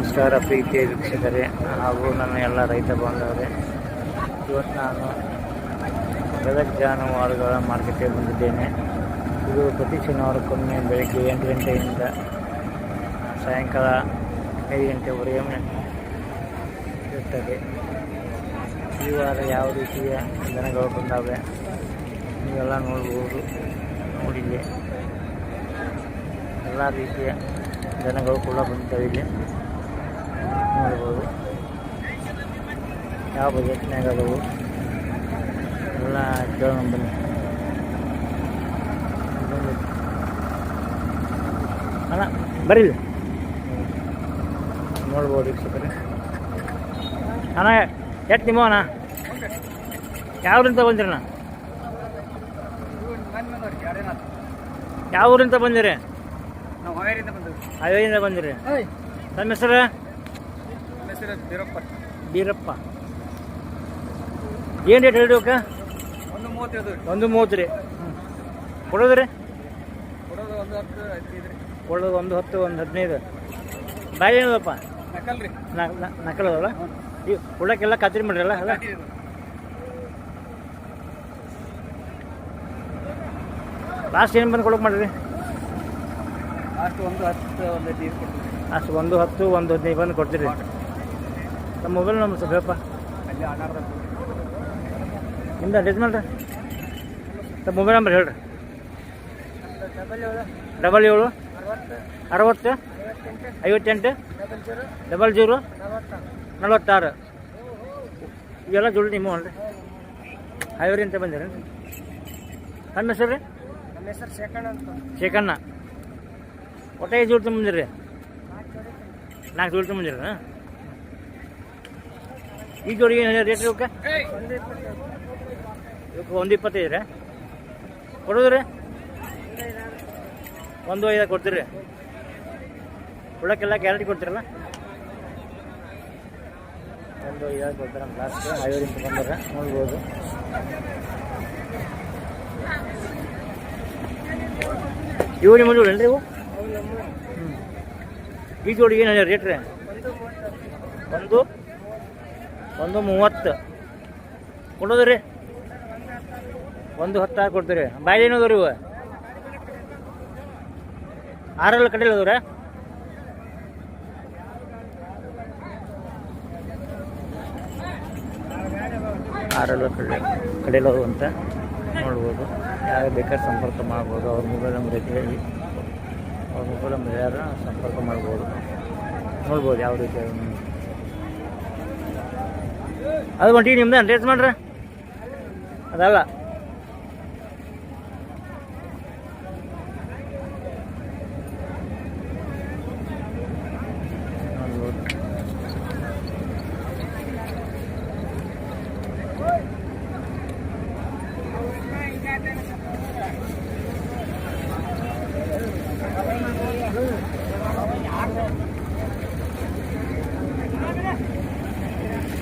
ನಮಸ್ಕಾರ ಪ್ರೀತಿಯ ವೀಕ್ಷಕರೇ ಹಾಗೂ ನನ್ನ ಎಲ್ಲ ರೈತ ಬಾಂಧವರೇ. ಇವತ್ತು ನಾನು ಗದಗ ಜಾನುವಾರುಗಳ ಮಾರ್ಕೆಟ್ಗೆ ಬಂದಿದ್ದೇನೆ. ಇದು ಪ್ರತಿ ಶನಿವಾರಕ್ಕೊಮ್ಮೆ ಬೆಳಗ್ಗೆ 8 ಗಂಟೆಯಿಂದ ಸಾಯಂಕಾಲ 5 ಗಂಟೆವರೆಗೆ ಇರ್ತದೆ. ಈ ವಾರ ಯಾವ ರೀತಿಯ ದನಗಳು ಬಂದಾವೆ ನೀವೆಲ್ಲ ನೋಡ್ಬೋದು. ನೋಡಿದೆ ಎಲ್ಲ ರೀತಿಯ ದನಗಳು ಕೂಡ ಬಂದಿದ್ದಾವೆ. ಇಲ್ಲಿ ನೋಡ್ಬೋದು ಯಾವ ಬಜೆಟ್ನಾಗ ಅದವು ಎಲ್ಲ ಕೇಳೋಣ ಬನ್ನಿ. ಅಣ್ಣ ಬರ್ರಿ ನೋಡ್ಬೋದು ವೀಕ್ಷಕರೇ. ಅಣ್ಣ ಎಷ್ಟು ನಿಮ್ಮ ಅಣ್ಣ ಯಾವ್ರಿಂದ ಬಂದಿರಣ್ಣ? ಯಾವ ಊರಿಂದ ಬಂದಿರಿ? ಹಾವೇರಿಯಿಂದ ಬಂದಿರಿ. ನಮ್ಮ ಹೆಸರು ಬೀರಪ್ಪ. ಏನು ರೇಟ್ ಹೇಳಿ? 130 ರೀ. ಕೊಡೋದು ರೀ? ಕೊಡೋದು 110, 115. ಬಾಯಿ ಏನದಪ್ಪ? ನಕಲ್ ಅದಲ್ಲ. ಈ ಕೊಡೋಕ್ಕೆಲ್ಲ ಖಾತ್ರಿ ಮಾಡಿರಲ್ಲ ಅಲ್ಲ? ಲಾಸ್ಟ್ ಏನು ಬಂದು ಕೊಡೋಕೆ ಮಾಡಿರಿ? ಅಷ್ಟು 110, 115 ಬಂದು ಕೊಡ್ತೀರಿ. ನಮ್ಮ ಮೊಬೈಲ್ ನಂಬರ್ ಸ್ವಲ್ಪ ಹೇಳಪ್ಪ. ನಿಮ್ದು ಅಡ್ರೆಸ್ ಮಾಡ್ರಿ. ನಮ್ಮ ಮೊಬೈಲ್ ನಂಬರ್ ಹೇಳ್ರಿ. 77 60 58 00 46. ಇವೆಲ್ಲ ಜೋಡಿ ನಿಮ್ಮ ಅಲ್ರಿ? ಹಾವೇರಿ ಅಂತ ಬಂದಿರಿ. ನಮ್ಮ ಹೆಸರು ರೀ? ನಮ್ಮ ಹೆಸರು ಶೇಖಣ್ಣ. ಒಟ್ಟು 5 ಜೋಡಿ ತುಂಬಿದ್ರಿ? 4 ಜೋಡಿ ತುಂಬಿದ್ರಿ. ಈ ಜೋಡಿಗೆ ಏನು ರೇಟ್ ಇವಕ್ಕೆ? 125 ರೀ. ಕೊಡೋದು ರೀ? 1.5 ಕೊಡ್ತೀರಿ. ಕೊಡೋಕ್ಕೆಲ್ಲ ಗ್ಯಾರಂಟಿ ಕೊಡ್ತೀರಲ್ಲ? 1.5 ಕೊಡ್ತಾರೆ. ನಮ್ಮ ಲಾಸ್ಟ್ ಹಾವೇರಿಂದ ಬಂದಾರ ನೋಡ್ಬೋದು. ಇವು ನಿಮ್ಮ ಜೋಡಿ ಅಲ್ರಿ? ಇವು ಈ ಜೋಡಿಗೆ ಏನು ರೇಟ್ ರೀ? 130 ಕೊಡೋದು ರೀ? 110 ಕೊಡ್ತೀರಿ. ಬಾಯಿ ಏನದು ರೀ? ಇವು 6 ಕಡೆಯಲ್ಲಿ ಅದಾವ್ರೆ. ಕಡೆಯಲ್ಲದು ಅಂತ ನೋಡ್ಬೋದು. ಯಾರು ಬೇಕಾದ್ರೆ ಸಂಪರ್ಕ ಮಾಡ್ಬೋದು. ಅವ್ರ ಮೊಬೈಲ್ ನಂಬರ್ ಐತಿ, ಅವ್ರ ಮೊಬೈಲ್ ನಂಬರ್ ಯಾರು ಸಂಪರ್ಕ ಮಾಡ್ಬೋದು. ನೋಡ್ಬೋದು ಯಾವ ರೀತಿ ಅದು ಒಂಟಿ ನಿಮ್ದು ರೇಟ್ ಮಾಡ್ರಿ. ಅದಲ್ಲ ನೋಡ್ಬೋದು.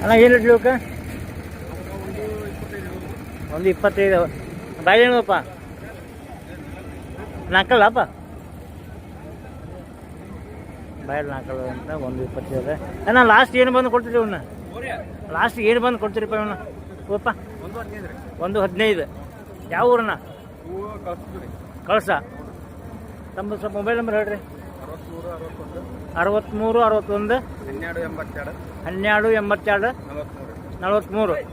ಅಣ್ಣ ಏನು ರೇಟ್ ಇವಕ್ಕೆ? 125. ಬಾಯಿ ಏನಪ್ಪ? ನಾಲ್ಕಲ್ಲಪ್ಪ? ಬಾಯಲ್ಲಿ ನಾಲ್ಕಲ್ಲ ಅಂತ 125. ಅಣ್ಣ ಲಾಸ್ಟ್ ಏನು ಬಂದು ಕೊಡ್ತೀರಿ ಇವನ್ನ? ಲಾಸ್ಟ್ ಏನು ಬಂದು ಕೊಡ್ತೀರಿಪ್ಪ ಇವನ್ನ? ಓಪ್ಪ 115. ಯಾವ ಊರಣ್ಣ? ಕಳಸ. ತಮ್ಮ ಸ್ವಲ್ಪ ಮೊಬೈಲ್ ನಂಬರ್ ಹೇಳ್ರಿ. 63 61 12 82 43.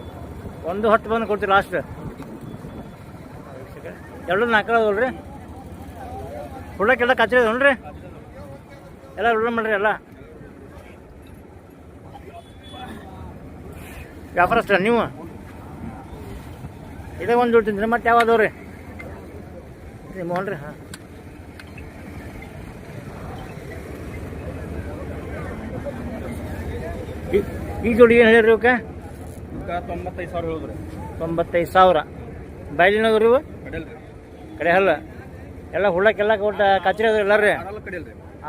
110 ಬಂದು ಕೊಡ್ತೀರಿ ಲಾಸ್ಟ್. ಎರಡು 4 ಅದಾವಲ್ರಿ? ಹುಳ್ಳಕ್ಕೆಲ್ಲ ಕಚ್ಚರಿ ಅದಾವಲ್ರಿ? ಎಲ್ಲ ಹುಳ್ಳ ಮಾಡ್ರಿ. ಎಲ್ಲ ವ್ಯಾಪಾರಸ್ಥ ನೀವು? ಇದೇ ಒಂದು ಜೋಡಿ ತಿಂದ್ರಿ. ಮತ್ತೆ ಯಾವ ಅದಾವ್ರಿ ನಿಮ್ಮ ನೋಡ್ರಿ? ಹಾಂ ಈ ಜೋಡಿ ಏನು ಹೇಳಿರಿ ಇವಕ್ಕೆ? 95,000 ಹೇಳಿದ್ರಿ. 95,000. ಬಾಯ್ಲಿನವ್ರಿ ಇವು? ಕಡೆ ಹಲ್ಲ ಎಲ್ಲ ಹುಳ್ಳಕ್ಕೆಲ್ಲ ಕೊಟ್ಟು ಕಚ್ಚರಿ ಅದ ಎಲ್ಲ ರೀ?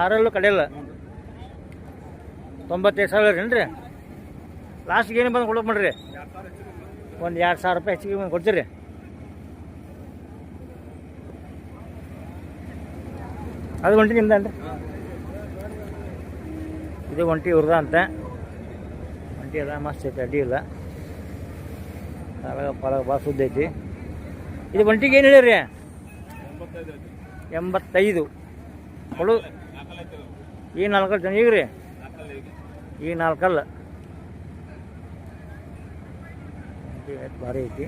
6 ಕಡೆಯಲ್ಲ. 95,000 ಏನ್ರಿ? ಲಾಸ್ಟ್ಗೆ ಏನು ಬಂದು ಕೊಡೋಕೆ ಮಾಡ್ರಿ? ಒಂದು 2,000 ರೂಪಾಯಿ ಹೆಚ್ಚಿಗೆ ಕೊಡ್ತೀರಿ? ಅದು ಹೊಂಟಿ ನಿಮ್ದು ಅಲ್ರಿ? ಇದು ಒಂಟಿ ಇವ್ರದ ಅಂತ. ಒಂಟಿ ಎಲ್ಲ ಮಸ್ತ್ ಐತೆ, ಅಡ್ಡಿ ಇಲ್ಲ. ಪರಗ ಭಾಳ ಸುದ್ದಿ ಐತಿ. ಇದು ಒಂಟಿಗೆ ಏನು ಹೇಳಿರಿ? 85. ಕೊಡು. ಈ 4 ಜನ ಈಗ ರೀ? ಈ 4 ಭಾರಿ ಐತಿ.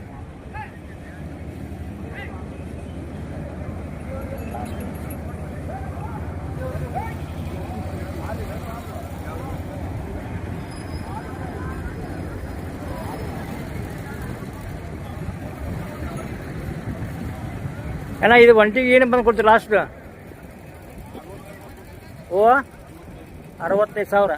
ಅಣ್ಣ ಇದು ಒಂಟಿಗೆ ಏನು ಬಂದು ಕೊಡ್ತೀರಿ ಲಾಸ್ಟ್? ಓ 65,000.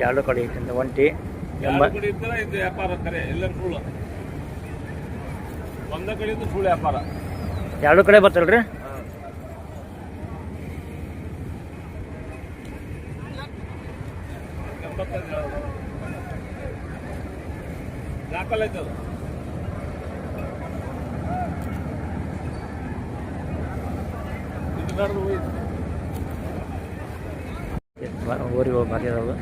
ಎರಡು ಕಡೆ ಐತೆ ಒಂಟಿ. ವ್ಯಾಪಾರ ಕರೆ ಎಲ್ಲರೂ ಸುಳ್ಳು. ಒಂದ ಕಡೆಯಿಂದ ಸುಳ್ಳು ವ್ಯಾಪಾರ. ಎರಡು ಕಡೆ ಬರ್ತಲ್ರಿ? ಊರಿಗೆ ಹೋಗಿ ಭಾರಿ ಅದಾವು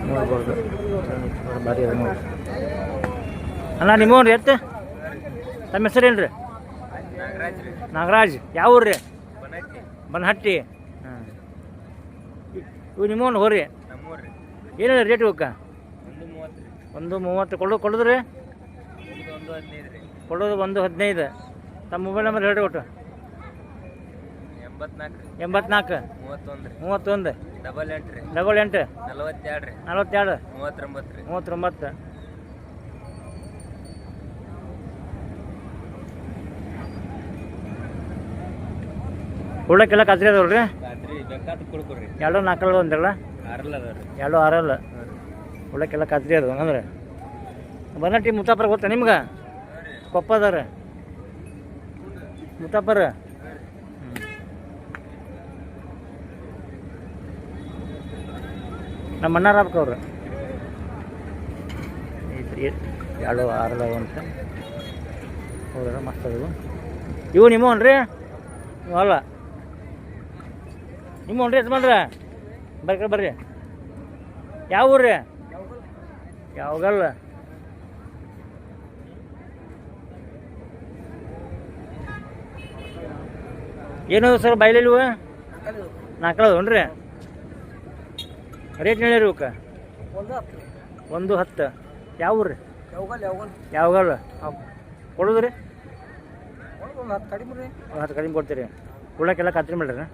ನೋಡ್ಬೋದು. ಭಾರಿ ಅದ ನೋಡಿ. ಅಣ್ಣ ನಿಮ್ಮವ್ರಿ ಎತ್ತು? ತಮ್ಮ ಹೆಸರೇನು ರೀ? ನಾಗರಾಜ್. ಯಾವ ಊರು ರೀ? ಬನಹಟ್ಟಿ. ಹಾಂ. ಇವು ನಿಮ್ಮವ್ನು ಹೋರಿ? ಏನು ರೇಟ್ ಹೋಗಕ್ಕ? 130. ಕೊಡೋದ್ರಿ? ಕೊಡೋದು 115. ತಮ್ಮ ಮೊಬೈಲ್ ನಂಬರ್ ಹೇಳ್ರಿ ಒಟ್ಟು. 84 31 88 42 39. ಕೊಡಕ್ಕೆಲ್ಲ ಕತ್ರಿ ಅದಾವಲ್ರಿ? 2 4 ಅಂದ್ರಲ್ಲ? 2 6 ಕೊಡಕ್ಕೆಲ್ಲ ಕತ್ರಿ ಅದಾವ ಹಂಗಂದ್ರೆ. ಬನಟ್ಟಿ ಮುತ್ತಾಪರ ಗೊತ್ತಾ ನಿಮ್ಗೆ? ಕೊಪ್ಪದಾರ ಮುತ್ತಾಪರ. ನಮ್ಮ ಅಣ್ಣಾರ ಅವ್ರು 2 6 ಅಂತ ಹೌದಾ? ಮಸ್ತ್ ಅದು. ಇವು ನಿಮ್ಮವನ್ರಿ? ನೀವು ಅಲ್ಲ ನಿಮ್ಮವನ್ರಿ? ಯಜಮಾನ್ರ ಬರ್ರಿ ಬರ್ರಿ. ಯಾವ ಊರು ರೀ? ಯಾವಾಗಲ್ಲ? ಏನು ಸರ್ ಬೈಲಿಲ್ವ? 4 ಅದಾವನ್ರಿ? ರೇಟ್ ಹೇಳಿರಿ ಇವಕ್ಕೆ? 110. ಯಾವ ಊರು ರೀ? ಯಾವಾಗಲ್ಲ ಕೊಡೋದು ರೀ? 10 ಕಡಿಮೆ ಕೊಡ್ತೀರಿ. ಉಳ್ಳಕ್ಕೆಲ್ಲ ಕತ್ರಿ ಮಾಡ್ರಿ?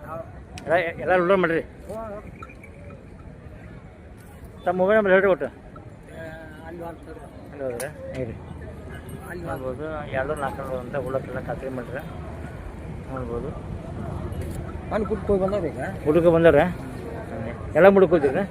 ಎಲ್ಲ ಉಳ್ಳ ಮಾಡ್ರಿ. ತಮ್ಮ ಮೊಬೈಲ್ ನಂಬರ್ ಹೇಳ್ರಿ ಒಟ್ಟು. ಅಲ್ಲಿ ಹೋದ್ರೆ ಹೇಳಿ ನೋಡ್ಬೋದು. 2 4 ಅಂತ ಉಳ್ಳಕ್ಕೆಲ್ಲ ಕತ್ರಿ ಮಾಡ್ರಿ ನೋಡ್ಬೋದು. ಹುಡುಕ ಬಂದವ್ರೆ? ಎಲ್ಲ ಮುಡ್ಕೋತೀರಿ?